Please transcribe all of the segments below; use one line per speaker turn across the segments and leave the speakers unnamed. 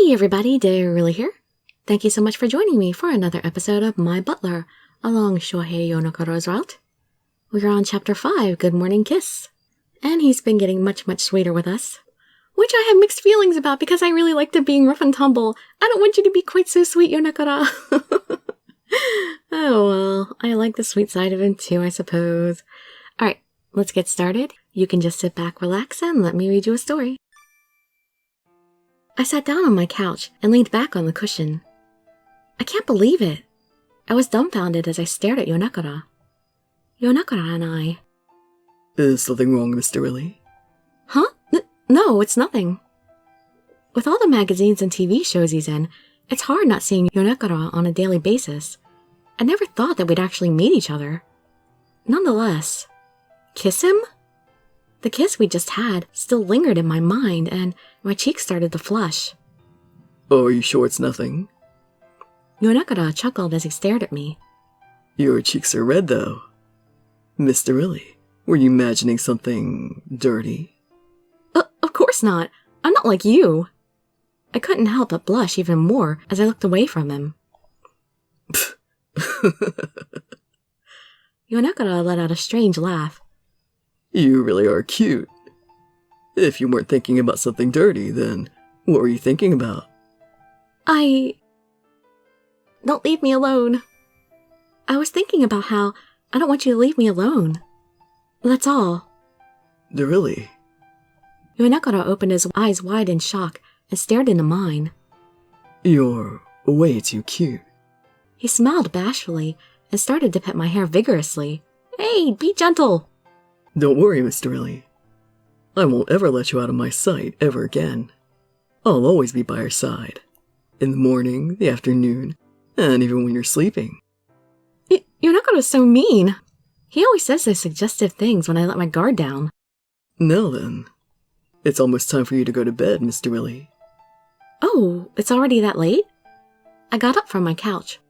Hey everybody, Dirili here. Thank you so much for joining me for another episode of My Butler along Shohei Yonekura's route. We're on Chapter 5, Good Morning Kiss. And he's been getting much sweeter with us, which I have mixed feelings about because I really liked him being rough and tumble. I don't want you to be quite so sweet, Yonekura. Oh well, I like the sweet side of him too, I suppose. Alright, let's get started. You can just sit back, relax, and let me read you a story. I sat down on my couch and leaned back on the cushion. I can't believe it. I was dumbfounded as I stared at Yonekura. Yonekura and I...
Is something wrong, Mr. Dirili?
Huh? No, it's nothing. With all the magazines and TV shows he's in, it's hard not seeing Yonekura on a daily basis. I never thought that we'd actually meet each other. Nonetheless, kiss him? The kiss we just had still lingered in my mind, and my cheeks started to flush.
Oh, are you sure it's nothing?
Yonekura chuckled as he stared at me.
Your cheeks are red, though. Mr. Dirili, were you imagining something dirty?
Of course not. I'm not like you. I couldn't help but blush even more as I looked away from him. Yonekura let out a strange laugh.
You really are cute. If you weren't thinking about something dirty, then what were you thinking about?
Don't leave me alone. I was thinking about how I don't want you to leave me alone. That's all.
Dirili.
Yonekura opened his eyes wide in shock and stared into mine.
You're way too cute.
He smiled bashfully and started to pet my hair vigorously. Hey, be gentle.
Don't worry, Mr. Dirili. I won't ever let you out of my sight ever again. I'll always be by your side. In the morning, the afternoon, and even when you're sleeping.
Yonekura's so mean. He always says those suggestive things when I let my guard down.
Now then, it's almost time for you to go to bed, Mr. Dirili.
Oh, it's already that late? I got up from my couch.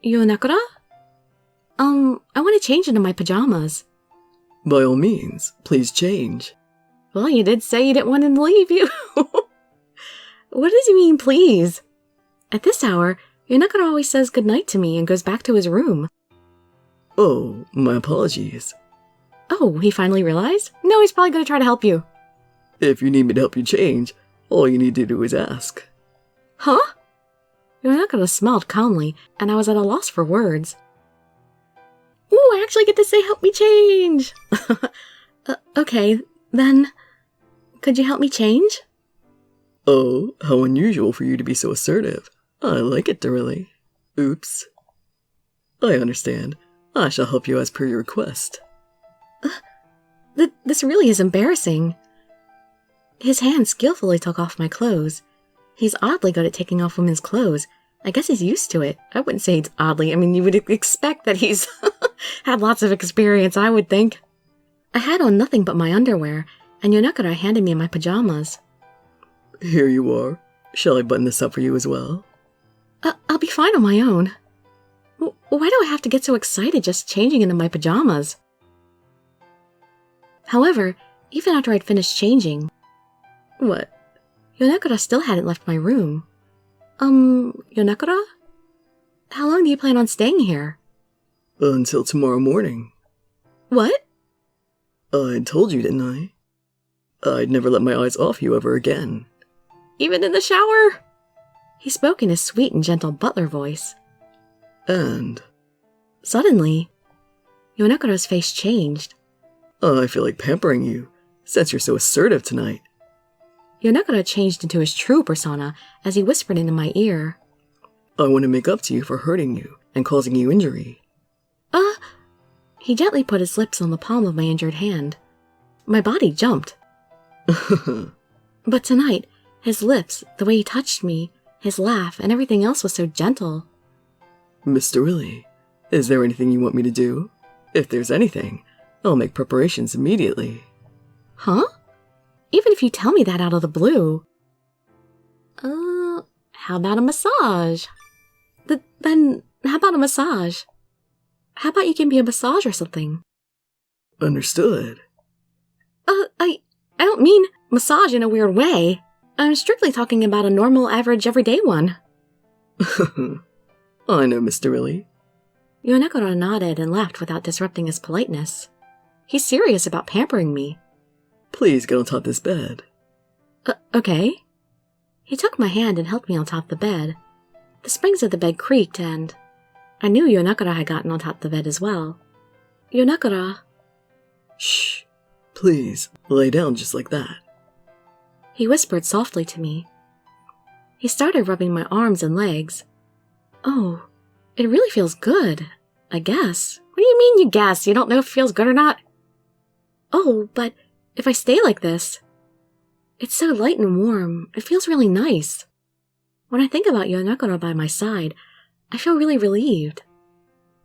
Yonekura? I want to change into my pajamas.
By all means, please change.
Well, you did say you didn't want him to leave you. What does he mean, please? At this hour, Yonekura always says goodnight to me and goes back to his room.
Oh, my apologies.
Oh, he finally realized? No, he's probably going to try to help you.
If you need me to help you change, all you need to do is ask.
Huh? Yonekura smiled calmly, and I was at a loss for words. Ooh, I actually get to say help me change! Okay, then, could you help me change?
Oh, how unusual for you to be so assertive. I like it, Dirili. Oops. I understand. I shall help you as per your request.
This really is embarrassing. His hand skillfully took off my clothes. He's oddly good at taking off women's clothes. I guess he's used to it. I wouldn't say it's oddly. I mean, you would expect that he's had lots of experience, I would think. I had on nothing but my underwear, and Yonekura handed me my pajamas.
Here you are. Shall I button this up for you as well?
I'll be fine on my own. Why do I have to get so excited just changing into my pajamas? However, even after I'd finished changing... What? Yonekura still hadn't left my room. Yonekura? How long do you plan on staying here?
Until tomorrow morning.
What?
I told you, didn't I? I'd never let my eyes off you ever again.
Even in the shower? He spoke in his sweet and gentle butler voice.
And?
Suddenly, Yonekura's face changed.
I feel like pampering you, since you're so assertive tonight.
Yonekura changed into his true persona as he whispered into my ear.
I want to make up to you for hurting you and causing you injury.
He gently put his lips on the palm of my injured hand. My body jumped. But tonight, his lips, the way he touched me, his laugh, and everything else was so gentle.
Mr. Dirili, is there anything you want me to do? If there's anything, I'll make preparations immediately.
Huh? Even if you tell me that out of the blue. How about a massage? Then, how about a massage? How about you give me a massage or something?
Understood.
I don't mean massage in a weird way. I'm strictly talking about a normal, average, everyday one.
I know, Miss Dirili.
Yonekura nodded and laughed without disrupting his politeness. He's serious about pampering me.
Please get on top of this bed.
Okay. He took my hand and helped me on top of the bed. The springs of the bed creaked and I knew Yonekura had gotten on top of the bed as well. Yonekura.
Shh. Please, lay down just like that.
He whispered softly to me. He started rubbing my arms and legs. Oh, it really feels good, I guess. What do you mean you guess? You don't know if it feels good or not? Oh, but if I stay like this... It's so light and warm, it feels really nice. When I think about Yonekura by my side, I feel really relieved.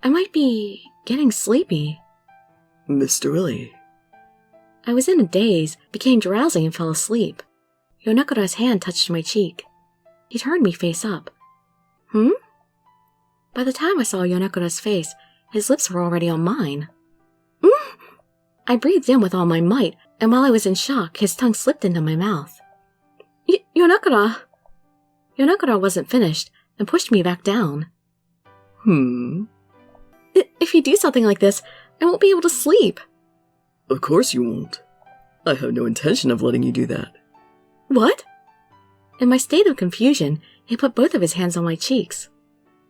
I might be getting sleepy.
Miss Dirili.
I was in a daze, became drowsy and fell asleep. Yonekura's hand touched my cheek. He turned me face up. By the time I saw Yonekura's face, his lips were already on mine. I breathed in with all my might, and while I was in shock, his tongue slipped into my mouth. Yonekura! Yonekura wasn't finished and pushed me back down. If you do something like this, I won't be able to sleep.
Of course you won't. I have no intention of letting you do that.
What? In my state of confusion, he put both of his hands on my cheeks.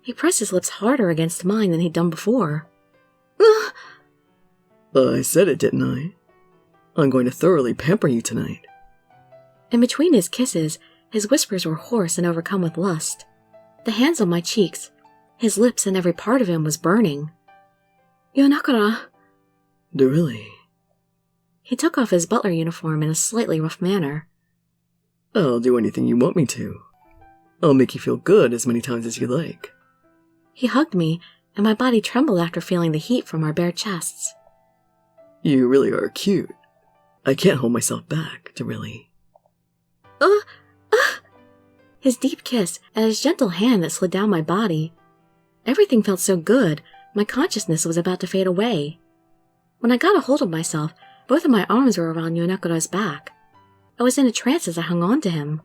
He pressed his lips harder against mine than he'd done before.
I said it, didn't I? I'm going to thoroughly pamper you tonight.
In between his kisses, his whispers were hoarse and overcome with lust. The hands on my cheeks, his lips and every part of him was burning. Yonekura.
Dirili.
He took off his butler uniform in a slightly rough manner.
I'll do anything you want me to. I'll make you feel good as many times as you like.
He hugged me, and my body trembled after feeling the heat from our bare chests.
You really are cute. I can't hold myself back, Dirili.
His deep kiss and his gentle hand that slid down my body. Everything felt so good, my consciousness was about to fade away. When I got a hold of myself, both of my arms were around Yonekura's back. I was in a trance as I hung on to him.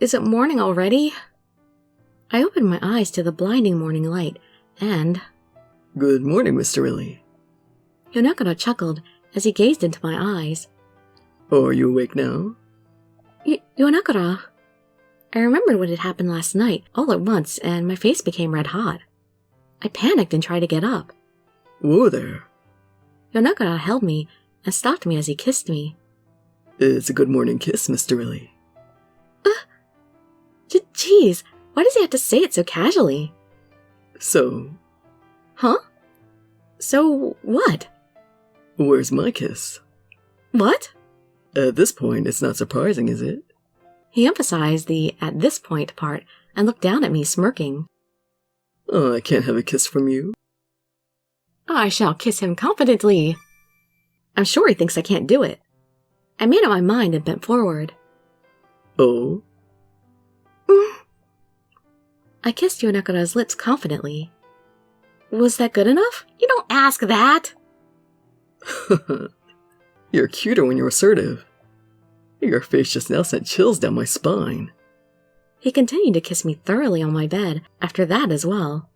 Is it morning already? I opened my eyes to the blinding morning light, and...
Good morning, Miss Dirili.
Yonekura chuckled as he gazed into my eyes.
Oh, are you awake now?
Yonekura. I remembered what had happened last night, all at once, and my face became red hot. I panicked and tried to get up.
Whoa there.
Yonekura held me and stopped me as he kissed me.
It's a good morning kiss, Miss Dirili.
Jeez, why does he have to say it so casually?
So...
Huh? So what?
Where's my kiss?
What?
At this point, it's not surprising, is it?
He emphasized the "at this point" part and looked down at me, smirking.
Oh, I can't have a kiss from you.
I shall kiss him confidently. I'm sure he thinks I can't do it. I made up my mind and bent forward.
Oh?
I kissed Yonekura's lips confidently. Was that good enough? You don't ask that!
You're cuter when you're assertive. Your face just now sent chills down my spine.
He continued to kiss me thoroughly on my bed after that as well.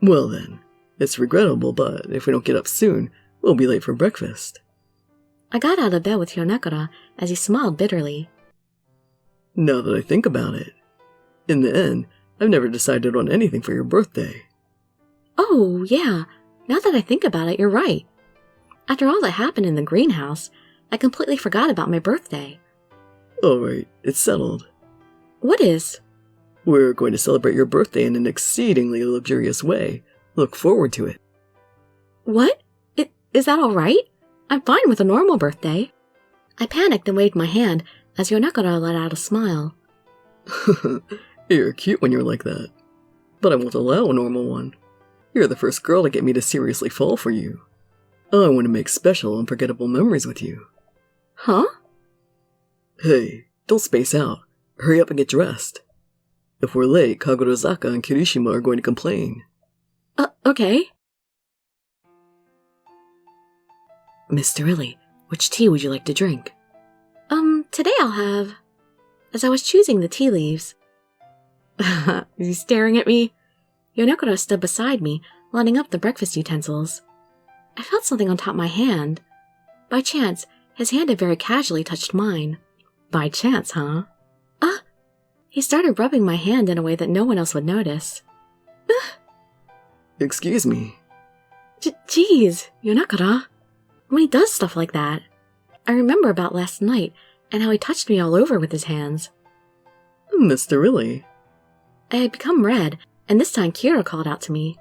Well then, it's regrettable, but if we don't get up soon, we'll be late for breakfast.
I got out of bed with Yonekura as he smiled bitterly.
Now that I think about it, in the end, I've never decided on anything for your birthday.
Oh, yeah. Now that I think about it, you're right. After all that happened in the greenhouse, I completely forgot about my birthday.
Alright, it's settled.
What is?
We're going to celebrate your birthday in an exceedingly luxurious way. Look forward to it.
What? Is that all right? I'm fine with a normal birthday. I panicked and waved my hand as Yonekura let out a smile.
You're cute when you're like that. But I won't allow a normal one. You're the first girl to get me to seriously fall for you. I want to make special, unforgettable memories with you.
Huh?
Hey, don't space out. Hurry up and get dressed. If we're late, Kagurazaka and Kirishima are going to complain.
Okay. Miss Dirili, which tea would you like to drink? Today I'll have... As I was choosing the tea leaves... Is he staring at me? Yonekura stood beside me, lining up the breakfast utensils. I felt something on top of my hand. By chance, his hand had very casually touched mine. By chance, huh? He started rubbing my hand in a way that no one else would notice.
Excuse me.
Jeez, Yonekura. When he does stuff like that. I remember about last night and how he touched me all over with his hands.
Miss Dirili.
I had become red, and this time Kira called out to me.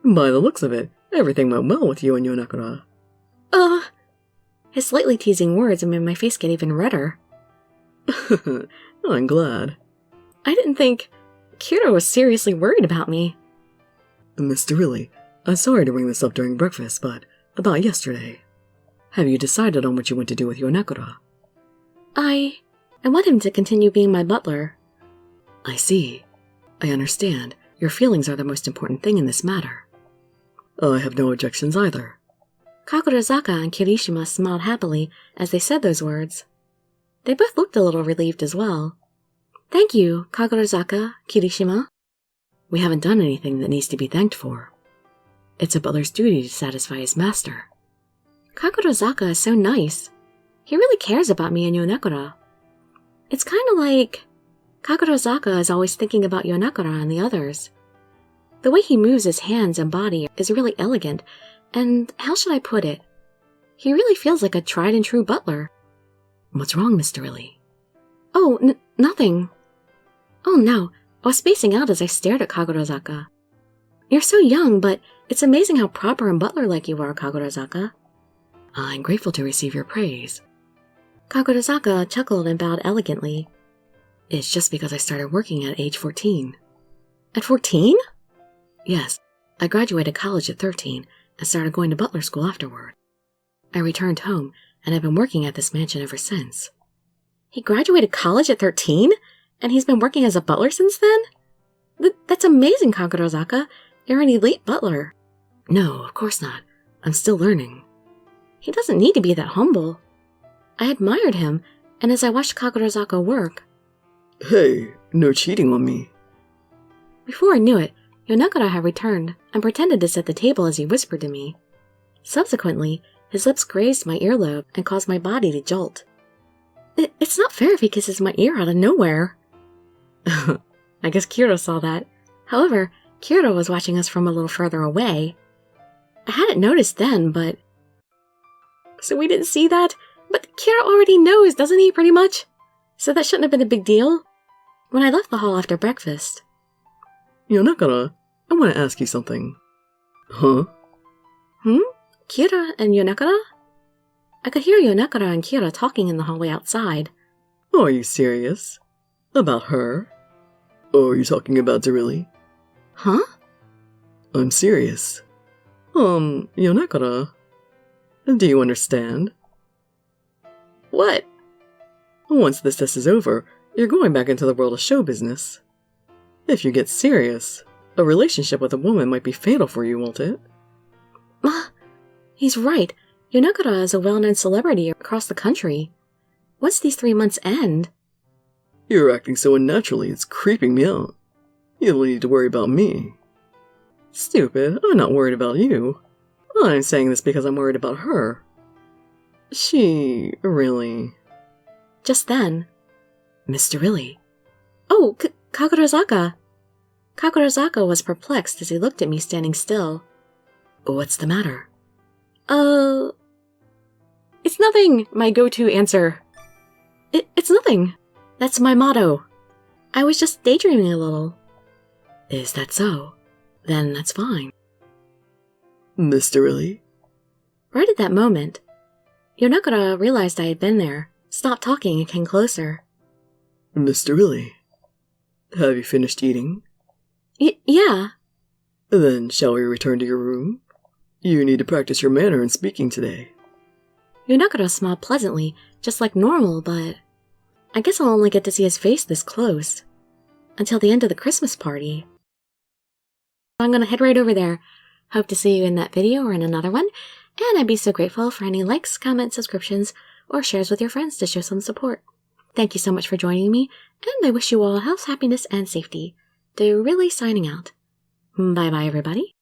By the looks of it, everything went well with you and Yonekura.
His slightly teasing words made my face get even redder.
I'm glad.
I didn't think Kira was seriously worried about me.
Miss Dirili, I'm sorry to bring this up during breakfast, but about yesterday. Have you decided on what you want to do with Yonekura?
I want him to continue being my butler.
I see. I understand. Your feelings are the most important thing in this matter. I have no objections either.
Kagurazaka and Kirishima smiled happily as they said those words. They both looked a little relieved as well. Thank you, Kagurazaka, Kirishima.
We haven't done anything that needs to be thanked for. It's a butler's duty to satisfy his master.
Kagurazaka is so nice. He really cares about me and Yonekura. It's kind of like Kagurazaka is always thinking about Yonekura and the others. The way he moves his hands and body is really elegant, and how should I put it? He really feels like a tried and true butler.
What's wrong, Miss Dirili?
Oh, nothing. Oh no, I was spacing out as I stared at Kagurazaka. You're so young, but it's amazing how proper and butler-like you are, Kagurazaka.
I'm grateful to receive your praise.
Kagurazaka chuckled and bowed elegantly.
It's just because I started working at age 14.
At 14?
Yes, I graduated college at 13 and started going to butler school afterward. I returned home and I've been working at this mansion ever since.
He graduated college at 13? And he's been working as a butler since then? That's amazing, Kagurazaka. You're an elite butler.
No, of course not. I'm still learning.
He doesn't need to be that humble. I admired him, and as I watched Kagurazaka work...
Hey, no cheating on me.
Before I knew it, Yonekura had returned and pretended to set the table as he whispered to me. Subsequently, his lips grazed my earlobe and caused my body to jolt. It's not fair if he kisses my ear out of nowhere. I guess Kira saw that. However, Kira was watching us from a little further away. I hadn't noticed then, but... So we didn't see that? But Kira already knows, doesn't he, pretty much? So that shouldn't have been a big deal. When I left the hall after breakfast...
Yonekura, I want to ask you something. Huh?
Kira and Yonekura? I could hear Yonekura and Kira talking in the hallway outside.
Are you serious? About her? Or are you talking about Dirili?
Huh?
I'm serious. Yonekura, do you understand?
What?
Once this test is over, you're going back into the world of show business. If you get serious, a relationship with a woman might be fatal for you, won't it?
He's right. Yonekura is a well-known celebrity across the country. Once these 3 months end...
You're acting so unnaturally, it's creeping me out. You don't need to worry about me. Stupid, I'm not worried about you. I'm saying this because I'm worried about her. She really...
Just then...
Miss Dirili.
Oh, Kagurazaka. Kagurazaka was perplexed as he looked at me standing still.
What's the matter?
It's nothing, my go-to answer. It's nothing. That's my motto. I was just daydreaming a little.
Is that so? Then that's fine. Miss Dirili?
Right at that moment, Yonekura realized I had been there, stopped talking and came closer.
Miss Dirili, have you finished eating?
Yeah.
Then shall we return to your room? You need to practice your manner in speaking today.
Yonekura smiled pleasantly, just like normal, but I guess I'll only get to see his face this close. Until the end of the Christmas party. I'm gonna head right over there. Hope to see you in that video or in another one, and I'd be so grateful for any likes, comments, subscriptions, or shares with your friends to show some support. Thank you so much for joining me, and I wish you all health, happiness, and safety. Dirili signing out. Bye-bye, everybody.